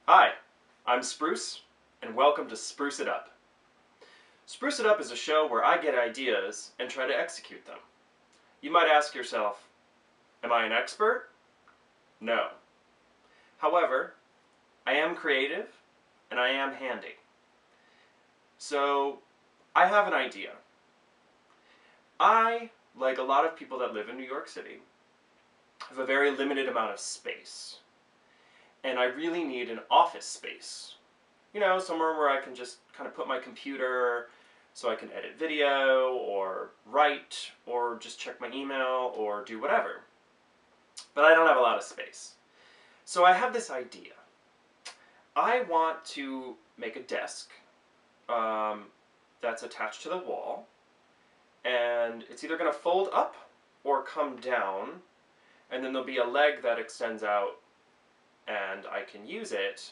Hi, I'm Spruce, and welcome to Spruce It Up. Spruce It Up is a show where I get ideas and try to execute them. You might ask yourself, am I an expert? No. However, I am creative, and I am handy. So, I have an idea. I, like a lot of people that live in New York City, have a very limited amount of space. And I really need an office space. You know, somewhere where I can just kind of put my computer so I can edit video, or write, or just check my email, or do whatever. But I don't have a lot of space. So I have this idea. I want to make a desk that's attached to the wall, and it's either going to fold up or come down, and then there'll be a leg that extends out and I can use it,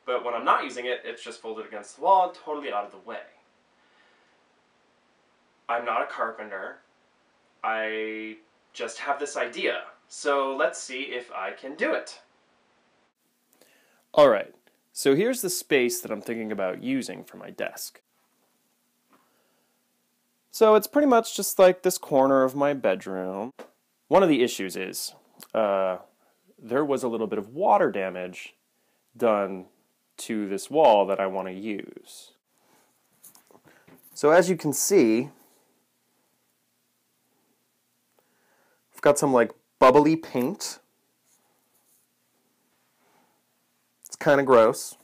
but when I'm not using it, it's just folded against the wall, totally out of the way. I'm not a carpenter. I just have this idea. So let's see if I can do it. Alright, so here's the space that I'm thinking about using for my desk. So it's pretty much just like this corner of my bedroom. One of the issues is, there was a little bit of water damage done to this wall that I want to use. So as you can see, I've got some like bubbly paint. It's kind of gross.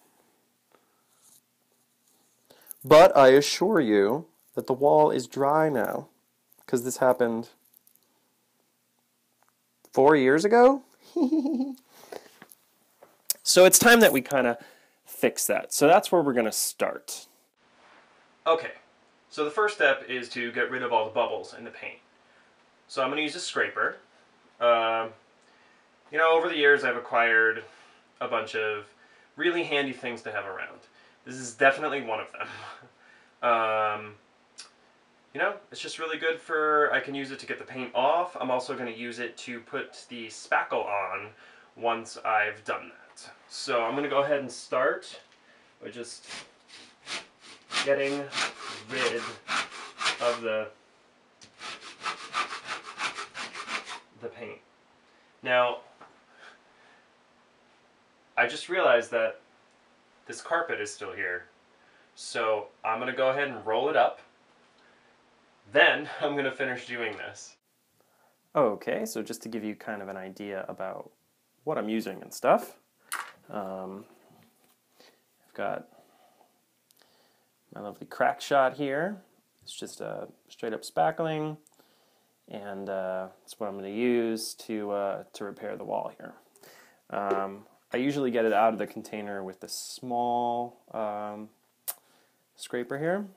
But I assure you that the wall is dry now, because this happened 4 years ago? So it's time that we kind of fix that. So that's where we're going to start. Okay, so the first step is to get rid of all the bubbles in the paint. So I'm going to use a scraper. You know, over the years I've acquired a bunch of really handy things to have around. This is definitely one of them. You know, it's just really good for, I can use it to get the paint off. I'm also going to use it to put the spackle on once I've done that. So I'm going to go ahead and start by just getting rid of the paint. Now, I just realized that this carpet is still here. So I'm going to go ahead and roll it up. Then I'm going to finish doing this. Okay, so just to give you kind of an idea about what I'm using and stuff, I've got my lovely crack shot here. It's just a straight up spackling, and that's what I'm going to use to repair the wall here. I usually get it out of the container with the small scraper here.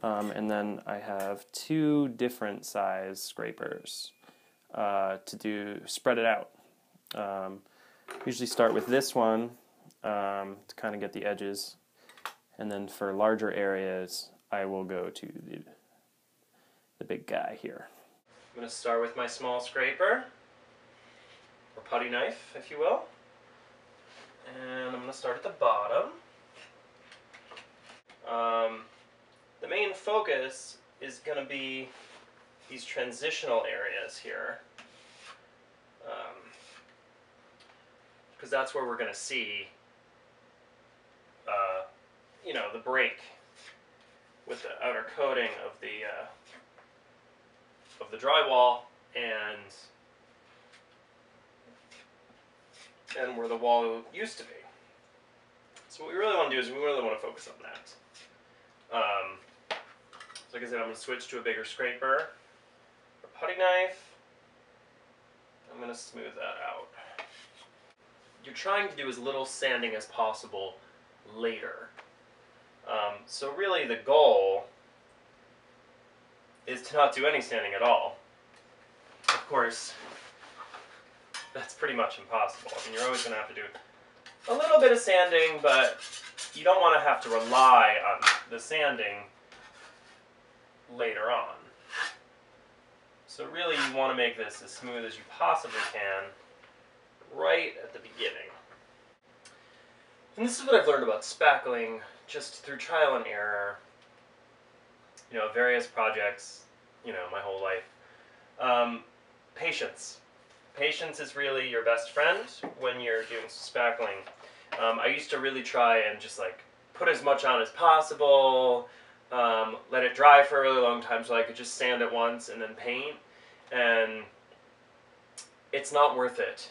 And then I have two different size scrapers to spread it out. Usually start with this one to kind of get the edges, and then for larger areas I will go to the big guy here. I'm going to start with my small scraper, or putty knife if you will, and I'm going to start at the bottom. The main focus is going to be these transitional areas here, because that's where we're going to see, you know, the break with the outer coating of the drywall and where the wall used to be. So what we really want to do is we really want to focus on that. So like I said, I'm going to switch to a bigger scraper, a putty knife. I'm going to smooth that out. You're trying to do as little sanding as possible later. So really the goal is to not do any sanding at all. Of course, that's pretty much impossible. I mean, you're always going to have to do a little bit of sanding, but you don't want to have to rely on the sanding later on. So really you want to make this as smooth as you possibly can right at the beginning. And this is what I've learned about spackling just through trial and error, various projects, my whole life. Patience. Patience is really your best friend when you're doing spackling. I used to really try and just like put as much on as possible, let it dry for a really long time so I could just sand it once and then paint, and it's not worth it.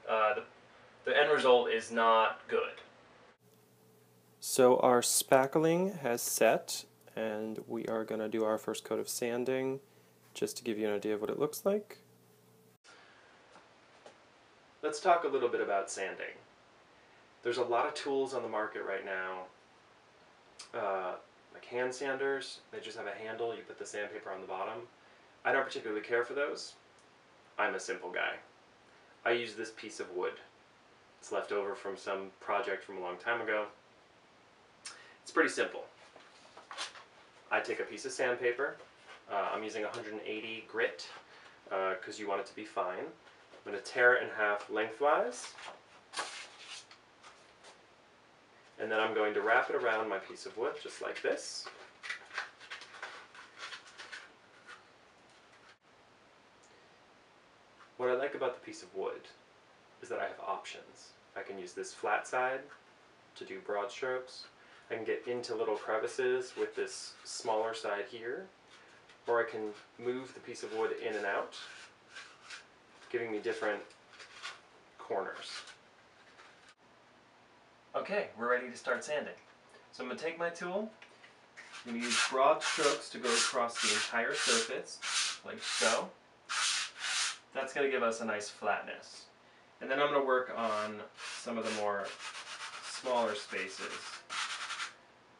The end result is not good. So our spackling has set, and we are going to do our first coat of sanding just to give you an idea of what it looks like. Let's talk a little bit about sanding. There's a lot of tools on the market right now, like hand sanders. They just have a handle, you put the sandpaper on the bottom. I don't particularly care for those. I'm a simple guy. I use this piece of wood. It's left over from some project from a long time ago. It's pretty simple. I take a piece of sandpaper. I'm using 180 grit because you want it to be fine. I'm going to tear it in half lengthwise. And then I'm going to wrap it around my piece of wood just like this. What I like about the piece of wood is that I have options. I can use this flat side to do broad strokes. I can get into little crevices with this smaller side here, or I can move the piece of wood in and out, giving me different corners. Okay, we're ready to start sanding. So I'm going to take my tool, I'm going to use broad strokes to go across the entire surface, like so. That's going to give us a nice flatness. And then I'm going to work on some of the more smaller spaces,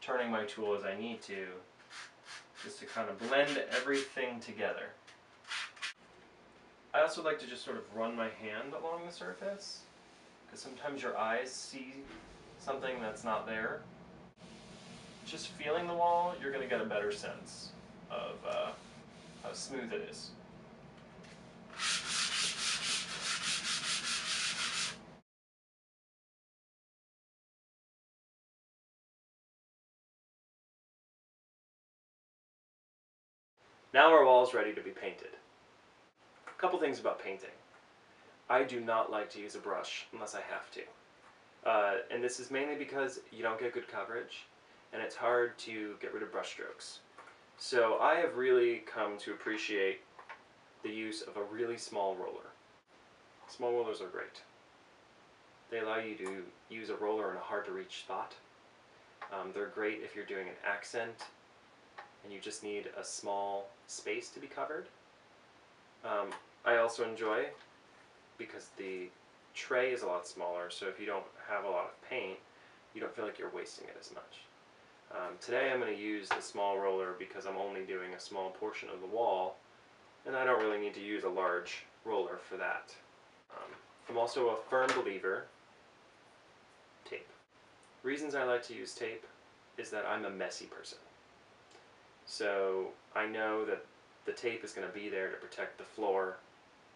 turning my tool as I need to, just to kind of blend everything together. I also like to just sort of run my hand along the surface, because sometimes your eyes see something that's not there. Just feeling the wall, you're going to get a better sense of how smooth it is. Now our wall is ready to be painted. A couple things about painting. I do not like to use a brush unless I have to. And this is mainly because you don't get good coverage and it's hard to get rid of brush strokes. So I have really come to appreciate the use of a really small roller. Small rollers are great. They allow you to use a roller in a hard to reach spot. They're great if you're doing an accent and you just need a small space to be covered. I also enjoy, because the tray is a lot smaller, so if you don't have a lot of paint, you don't feel like you're wasting it as much. Today I'm going to use the small roller because I'm only doing a small portion of the wall, and I don't really need to use a large roller for that. I'm also a firm believer tape. Reasons I like to use tape is that I'm a messy person. So I know that the tape is going to be there to protect the floor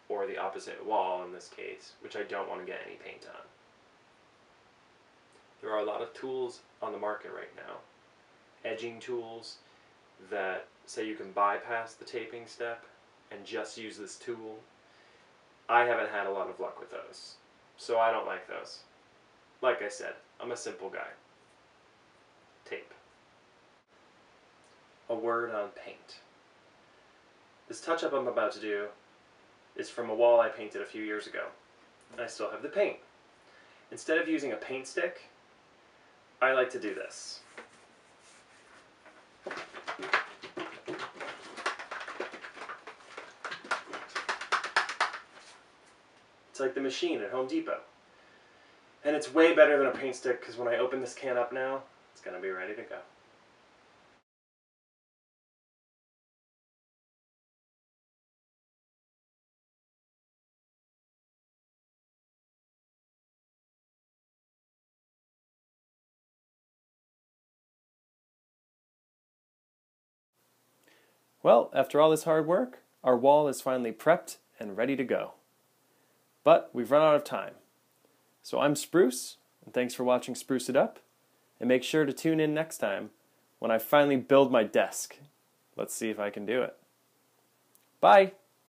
or the opposite wall in this case, which I don't want to get any paint on. There are a lot of tools on the market right now, edging tools that say you can bypass the taping step and just use this tool. I haven't had a lot of luck with those, so I don't like those. Like I said, I'm a simple guy. Tape. A word on paint. This touch-up I'm about to do is from a wall I painted a few years ago. I still have the paint. Instead of using a paint stick, I like to do this. It's like the machine at Home Depot. And it's way better than a paint stick because when I open this can up now, it's going to be ready to go. Well, after all this hard work, our wall is finally prepped and ready to go. But we've run out of time. So I'm Spruce, And thanks for watching Spruce It Up. And make sure to tune in next time when I finally build my desk. Let's see if I can do it. Bye!